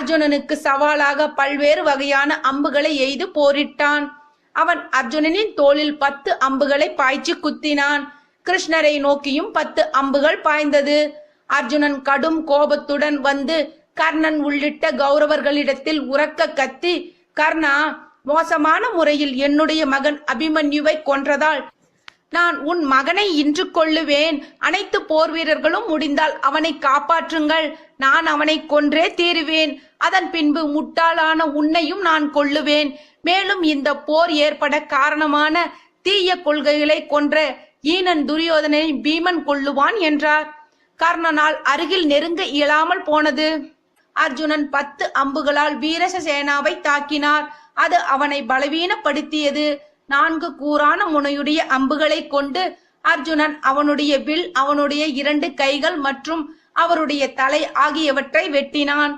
அர்ஜுனனுக்கு சவாலாக பல்வேறு வகையான அம்புகளை எய்து போரிட்டான். அவன் அர்ஜுனனின் தோளில் 10 அம்புகளை பாய்ச்சி குத்தினான். கிருஷ்ணரை நோக்கியும் 10 அம்புகள் பாய்ந்தது. அர்ஜுனன் கடும் கோபத்துடன் வந்து கர்ணன் உள்ளிட்ட கௌரவர்களிடத்தில் உரக்க கத்தி, கர்ணா, மோசமான முறையில் என்னுடைய மகன் அபிமன்யுவை கொன்றதால் நான் உன் மகனை இன்று கொல்லுவேன். அனைத்து போர் வீரர்களும் முடிந்தால் அவனை காப்பாற்றுங்கள். நான் அவனை கொன்றே தீருவேன். அதன் பின்பு முட்டாளான உன்னையும் நான் கொல்லுவேன். மேலும் இந்த போர் ஏற்பட காரணமான தீய கொள்கைகளை கொன்ற ஈனன் துரியோதனை பீமன் கொல்லுவான் என்றார். கர்ணனால் அருகில் நெருங்க இயலாமல் போனது. அர்ஜுனன் 10 அம்புகளால் வீரசேனாவை தாக்கினார். அது அவனை பலவீனப்படுத்தியது. 4 கூரான முனையுடைய அம்புகளை கொண்டு அர்ஜுனன் அவனுடைய வில், அவனுடைய 2 கைகள் மற்றும் அவருடைய தலை ஆகியவற்றை வெட்டினான்.